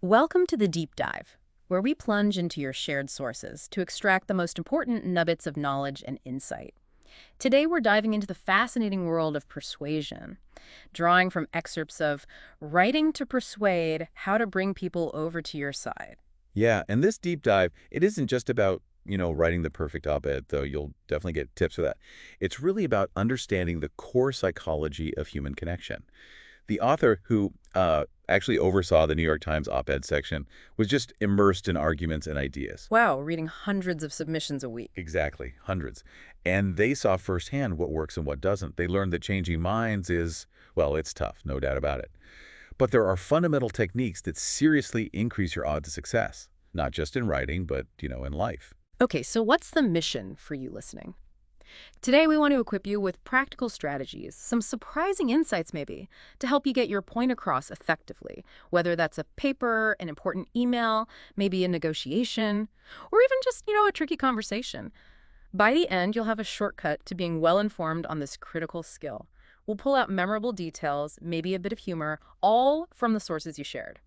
Welcome to the Deep Dive, where we plunge into your shared sources to extract the most important nuggets of knowledge and insight. Today, we're diving into the fascinating world of persuasion, drawing from excerpts of Writing to Persuade, How to Bring People Over to Your Side. Yeah, and this deep dive, it isn't just about, writing the perfect op-ed, though you'll definitely get tips for that. It's really about understanding the core psychology of human connection. The author who actually oversaw the New York Times op-ed section was just immersed in arguments and ideas. Wow, reading hundreds of submissions a week. Exactly, hundreds. And they saw firsthand what works and what doesn't. They learned that changing minds is, well, it's tough, no doubt about it. But there are fundamental techniques that seriously increase your odds of success, not just in writing, but, in life. Okay, so what's the mission for you listening? Today, we want to equip you with practical strategies, some surprising insights maybe, to help you get your point across effectively, whether that's a paper, an important email, maybe a negotiation, or even just, a tricky conversation. By the end, you'll have a shortcut to being well-informed on this critical skill. We'll pull out memorable details, maybe a bit of humor, all from the sources you shared.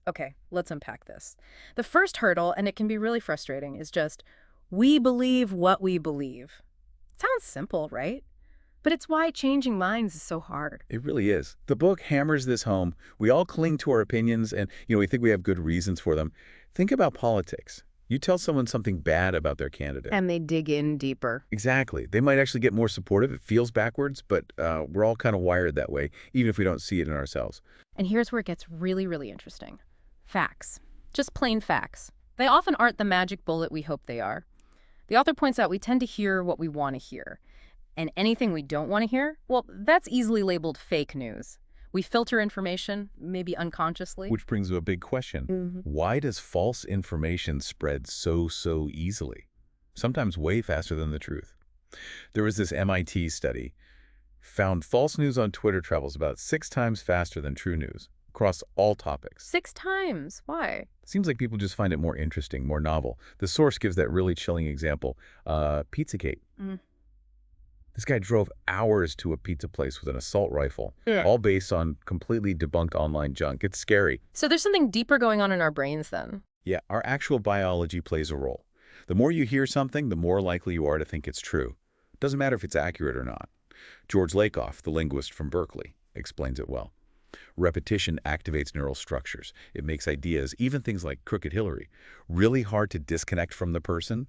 Okay, let's unpack this. The first hurdle, and it can be really frustrating, is just, we believe what we believe. Sounds simple, right? But it's why changing minds is so hard. It really is. The book hammers this home. We all cling to our opinions and, we think we have good reasons for them. Think about politics. You tell someone something bad about their candidate. And they dig in deeper. Exactly. They might actually get more supportive. It feels backwards, but we're all kind of wired that way, even if we don't see it in ourselves. And here's where it gets really, really interesting. Facts. Just plain facts. They often aren't the magic bullet we hope they are. The author points out we tend to hear what we want to hear. And anything we don't want to hear, well, that's easily labeled fake news. We filter information, maybe unconsciously. Which brings to a big question. Why does false information spread so easily? Sometimes way faster than the truth. There was this MIT study, found false news on Twitter travels about 6 times faster than true news, across all topics. 6 times? Why? Seems like people just find it more interesting, more novel. The source gives that really chilling example. Pizzagate. This guy drove hours to a pizza place with an assault rifle, all based on completely debunked online junk. It's scary. So there's something deeper going on in our brains then. Yeah, our actual biology plays a role. The more you hear something, the more likely you are to think it's true. Doesn't matter if it's accurate or not. George Lakoff, the linguist from Berkeley, explains it well. Repetition activates neural structures. It makes ideas, even things like Crooked Hillary, really hard to disconnect from the person,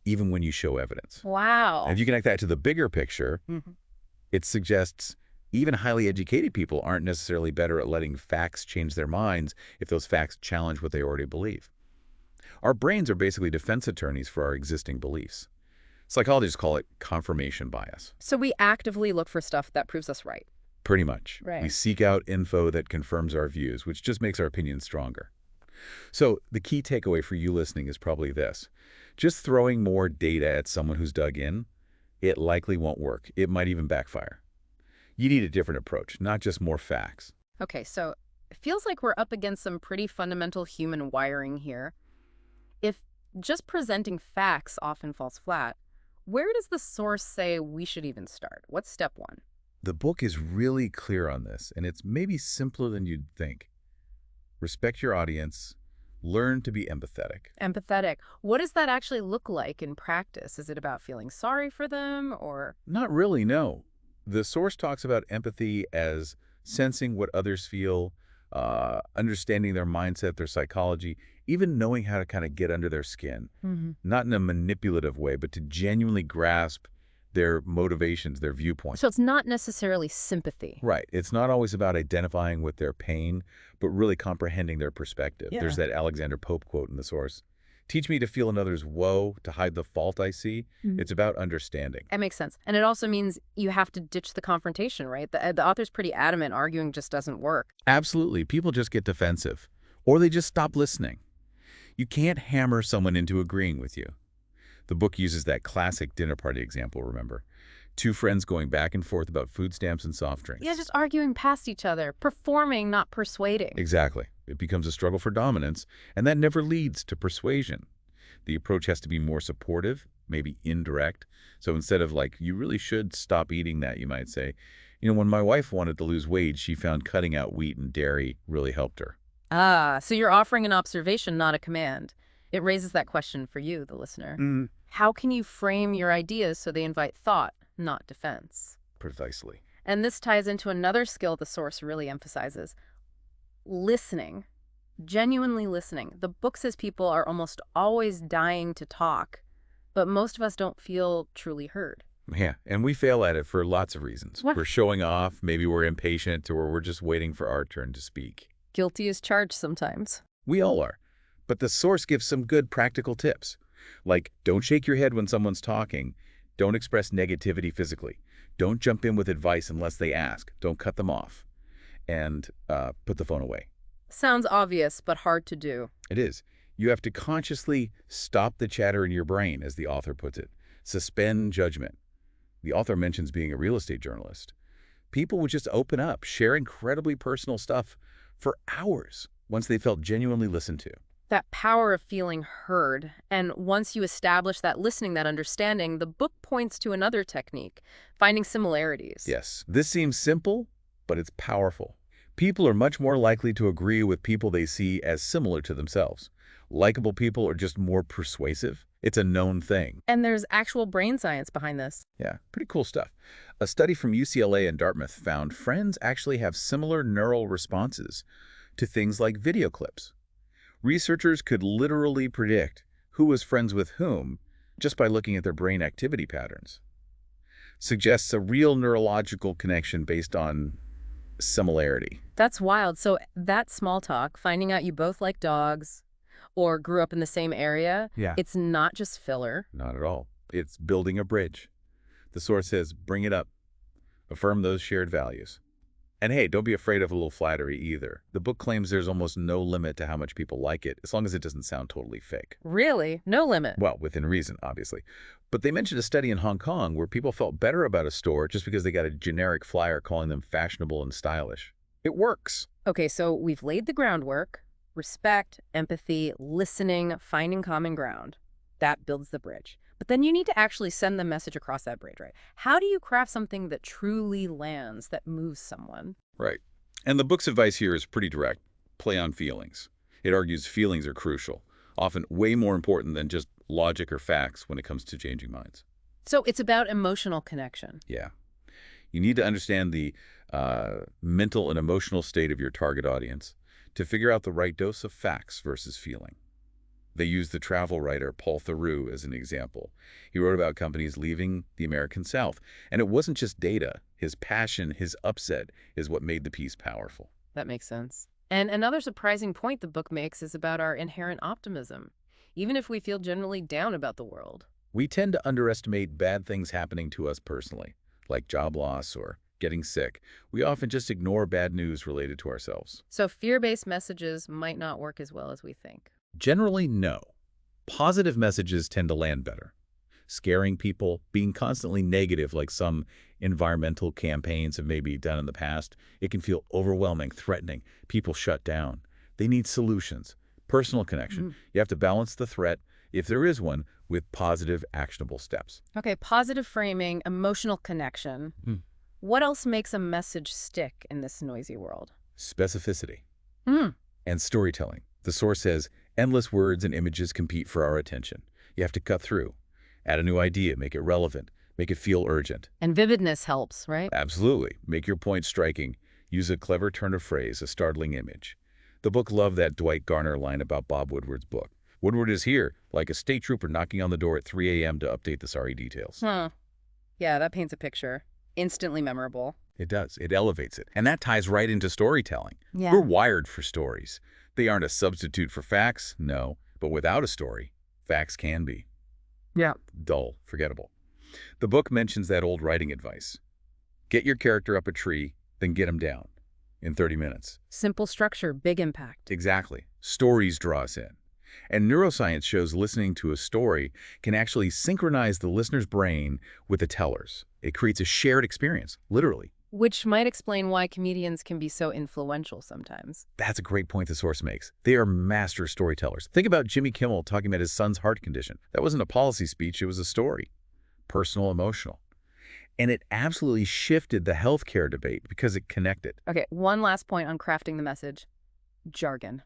even when you show evidence. Wow. And if you connect that to the bigger picture, it suggests even highly educated people aren't necessarily better at letting facts change their minds if those facts challenge what they already believe. Our brains are basically defense attorneys for our existing beliefs. Psychologists call it confirmation bias. So we actively look for stuff that proves us right. Pretty much. Right. We seek out info that confirms our views, which just makes our opinions stronger. So the key takeaway for you listening is probably this. Just throwing more data at someone who's dug in, it likely won't work. It might even backfire. You need a different approach, not just more facts. Okay, so it feels like we're up against some pretty fundamental human wiring here. If just presenting facts often falls flat, where does the source say we should even start? What's step 1? The book is really clear on this, and it's maybe simpler than you'd think. Respect your audience. Learn to be empathetic. Empathetic. What does that actually look like in practice? Is it about feeling sorry for them or? Not really, no. The source talks about empathy as sensing what others feel, understanding their mindset, their psychology, even knowing how to kind of get under their skin. Not in a manipulative way, but to genuinely grasp their motivations, their viewpoints. So it's not necessarily sympathy. Right. It's not always about identifying with their pain, but really comprehending their perspective. Yeah. There's that Alexander Pope quote in the source. Teach me to feel another's woe, to hide the fault I see. It's about understanding. That makes sense. And it also means you have to ditch the confrontation, right? The author's pretty adamant arguing just doesn't work. Absolutely. People just get defensive, or they just stop listening. You can't hammer someone into agreeing with you. The book uses that classic dinner party example, remember? 2 friends going back and forth about food stamps and soft drinks. Yeah, just arguing past each other, performing, not persuading. Exactly. It becomes a struggle for dominance, and that never leads to persuasion. The approach has to be more supportive, maybe indirect. So instead of like, you really should stop eating that, you might say, when my wife wanted to lose weight, she found cutting out wheat and dairy really helped her. Ah, so you're offering an observation, not a command. It raises that question for you, the listener. Mm, How can you frame your ideas so they invite thought, not defense? precisely. And this ties into another skill the source really emphasizes: listening. Genuinely listening. The book says people are almost always dying to talk, but most of us don't feel truly heard. Yeah, and we fail at it for lots of reasons. What? We're showing off, maybe we're impatient, or we're just waiting for our turn to speak. Guilty as charged sometimes. We all are. But the source gives some good practical tips. Like, don't shake your head when someone's talking. Don't express negativity physically. Don't jump in with advice unless they ask. Don't cut them off. And put the phone away. Sounds obvious, but hard to do. It is. You have to consciously stop the chatter in your brain, as the author puts it. Suspend judgment. The author mentions being a real estate journalist. People would just open up, share incredibly personal stuff for hours once they felt genuinely listened to. That power of feeling heard. And once you establish that listening, that understanding, the book points to another technique: finding similarities. Yes, this seems simple, but it's powerful. People are much more likely to agree with people they see as similar to themselves. Likable people are just more persuasive. It's a known thing. And there's actual brain science behind this. Yeah, pretty cool stuff. A study from UCLA and Dartmouth found friends actually have similar neural responses to things like video clips. Researchers could literally predict who was friends with whom just by looking at their brain activity patterns. Suggests a real neurological connection based on similarity. That's wild. So that small talk, finding out you both like dogs or grew up in the same area, Yeah. it's not just filler. Not at all. It's building a bridge. The source says, bring it up. Affirm those shared values. And hey, don't be afraid of a little flattery either. The book claims there's almost no limit to how much people like it, as long as it doesn't sound totally fake. Really? No limit. Well, within reason, obviously. But they mentioned a study in Hong Kong where people felt better about a store just because they got a generic flyer calling them fashionable and stylish. It works. Okay, so we've laid the groundwork: respect, empathy, listening, finding common ground. That builds the bridge. But then you need to actually send the message across that bridge, right? How do you craft something that truly lands, that moves someone? Right. And the book's advice here is pretty direct. Play on feelings. It argues feelings are crucial, often way more important than just logic or facts when it comes to changing minds. So it's about emotional connection. Yeah. You need to understand the mental and emotional state of your target audience to figure out the right dose of facts versus feeling. They use the travel writer Paul Theroux as an example. He wrote about companies leaving the American South, and it wasn't just data. His passion, his upset, is what made the piece powerful. That makes sense. And another surprising point the book makes is about our inherent optimism, even if we feel generally down about the world. We tend to underestimate bad things happening to us personally, like job loss or getting sick. We often just ignore bad news related to ourselves. So fear-based messages might not work as well as we think. Generally, no. Positive messages tend to land better. Scaring people, being constantly negative like some environmental campaigns have maybe done in the past, it can feel overwhelming, threatening. People shut down. They need solutions. Personal connection. You have to balance the threat, if there is one, with positive, actionable steps. Okay, positive framing, emotional connection. What else makes a message stick in this noisy world? Specificity and storytelling. The source says, endless words and images compete for our attention. You have to cut through. Add a new idea, make it relevant, make it feel urgent. And vividness helps, right? Absolutely. Make your point striking. Use a clever turn of phrase, a startling image. The book loved that Dwight Garner line about Bob Woodward's book. Woodward is here, like a state trooper knocking on the door at 3 a.m. to update the sorry details. Yeah, that paints a picture. Instantly memorable. It does. It elevates it. And that ties right into storytelling. Yeah. We're wired for stories. They aren't a substitute for facts, no. But without a story, facts can be. Yeah. Dull, forgettable. The book mentions that old writing advice. Get your character up a tree, then get him down in 30 minutes. Simple structure, big impact. Exactly. Stories draw us in. And neuroscience shows listening to a story can actually synchronize the listener's brain with the teller's. It creates a shared experience, literally. Which might explain why comedians can be so influential sometimes. That's a great point the source makes. They are master storytellers. Think about Jimmy Kimmel talking about his son's heart condition. That wasn't a policy speech, it was a story. Personal, emotional. And it absolutely shifted the healthcare debate because it connected. Okay, one last point on crafting the message. Jargon.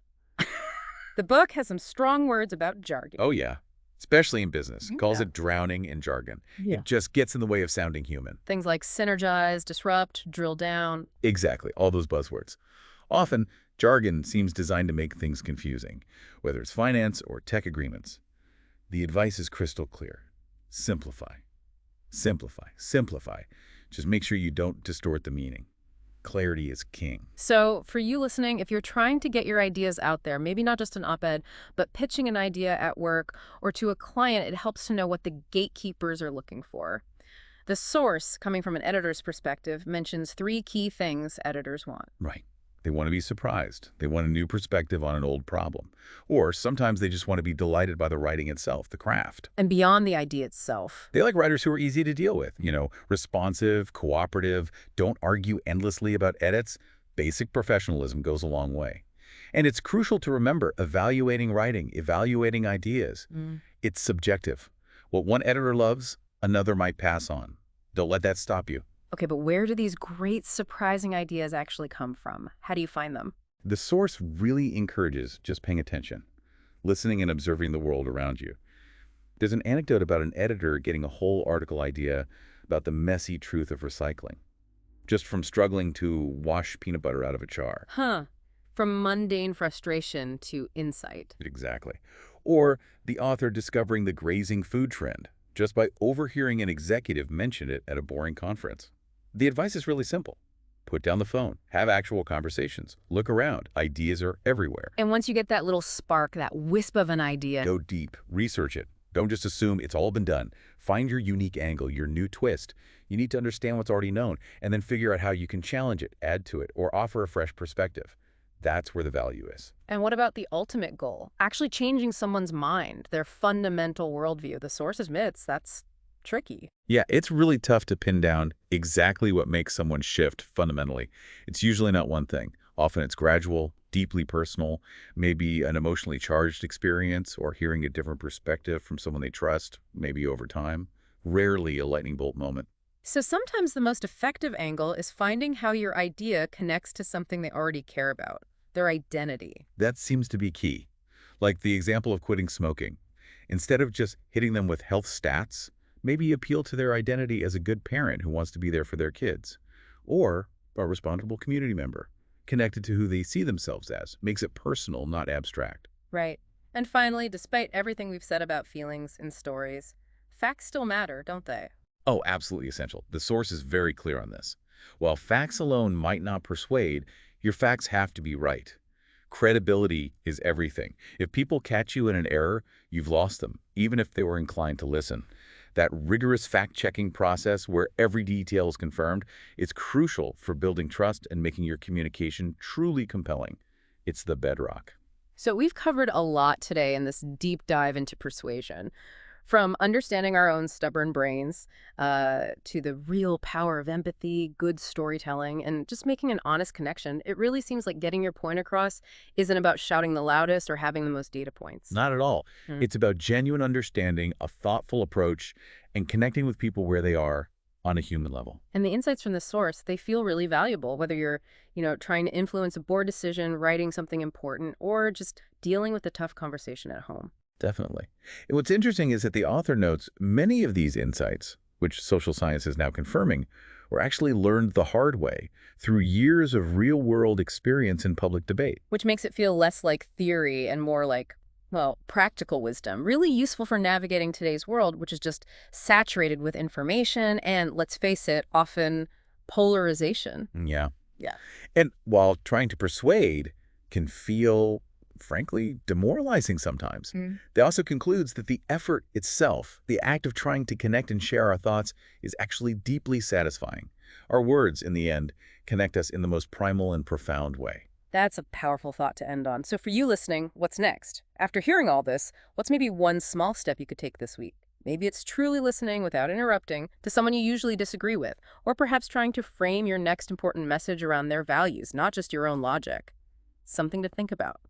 The book has some strong words about jargon. Oh, yeah. Especially in business. Calls Yeah. it drowning in jargon. Yeah. It just gets in the way of sounding human. Things like synergize, disrupt, drill down. Exactly. All those buzzwords. Often, jargon seems designed to make things confusing, whether it's finance or tech agreements. The advice is crystal clear. Simplify. Simplify. Simplify. Just make sure you don't distort the meaning. Clarity is king. So for you listening, if you're trying to get your ideas out there, maybe not just an op-ed, but pitching an idea at work or to a client, it helps to know what the gatekeepers are looking for. The source, coming from an editor's perspective, mentions 3 key things editors want. Right. They want to be surprised. They want a new perspective on an old problem. Or sometimes they just want to be delighted by the writing itself, the craft. And beyond the idea itself. They like writers who are easy to deal with, responsive, cooperative, don't argue endlessly about edits. Basic professionalism goes a long way. And it's crucial to remember evaluating writing, evaluating ideas. It's subjective. What one editor loves, another might pass on. Don't let that stop you. Okay, but where do these great, surprising ideas actually come from? How do you find them? The source really encourages just paying attention, listening and observing the world around you. There's an anecdote about an editor getting a whole article idea about the messy truth of recycling, just from struggling to wash peanut butter out of a jar. Huh. From mundane frustration to insight. Exactly. Or the author discovering the grazing food trend, just by overhearing an executive mention it at a boring conference. The advice is really simple. Put down the phone. Have actual conversations. Look around. Ideas are everywhere. And once you get that little spark, that wisp of an idea. Go deep. Research it. Don't just assume it's all been done. Find your unique angle, your new twist. You need to understand what's already known, and then figure out how you can challenge it, add to it, or offer a fresh perspective. That's where the value is. And what about the ultimate goal? Actually changing someone's mind, their fundamental worldview. The source admits that's tricky. Yeah, it's really tough to pin down exactly what makes someone shift fundamentally. It's usually not one thing. Often it's gradual, deeply personal, maybe an emotionally charged experience or hearing a different perspective from someone they trust, maybe over time. Rarely a lightning bolt moment. So sometimes the most effective angle is finding how your idea connects to something they already care about, their identity. That seems to be key. Like the example of quitting smoking. Instead of just hitting them with health stats, maybe appeal to their identity as a good parent who wants to be there for their kids. Or a responsible community member, connected to who they see themselves as. Makes it personal, not abstract. Right. And finally, despite everything we've said about feelings and stories, facts still matter, don't they? Oh, absolutely essential. The source is very clear on this. While facts alone might not persuade, your facts have to be right. Credibility is everything. If people catch you in an error, you've lost them, even if they were inclined to listen. That rigorous fact-checking process where every detail is confirmed is crucial for building trust and making your communication truly compelling. It's the bedrock. So we've covered a lot today in this deep dive into persuasion. From understanding our own stubborn brains to the real power of empathy, good storytelling, and just making an honest connection, it really seems like getting your point across isn't about shouting the loudest or having the most data points. Not at all. It's about genuine understanding, a thoughtful approach, and connecting with people where they are on a human level. And the insights from the source, they feel really valuable, whether you're, trying to influence a board decision, writing something important, or just dealing with a tough conversation at home. Definitely. And what's interesting is that the author notes many of these insights, which social science is now confirming, were actually learned the hard way through years of real-world experience in public debate. Which makes it feel less like theory and more like, well, practical wisdom, really useful for navigating today's world, which is just saturated with information and, let's face it, often polarization. Yeah. Yeah. And while trying to persuade can feel frankly demoralizing sometimes. They also concludes that the effort itself, the act of trying to connect and share our thoughts, is actually deeply satisfying. Our words, in the end, connect us in the most primal and profound way. That's a powerful thought to end on. So for you listening, what's next? After hearing all this, what's maybe one small step you could take this week? Maybe it's truly listening without interrupting to someone you usually disagree with, or perhaps trying to frame your next important message around their values, not just your own logic. Something to think about.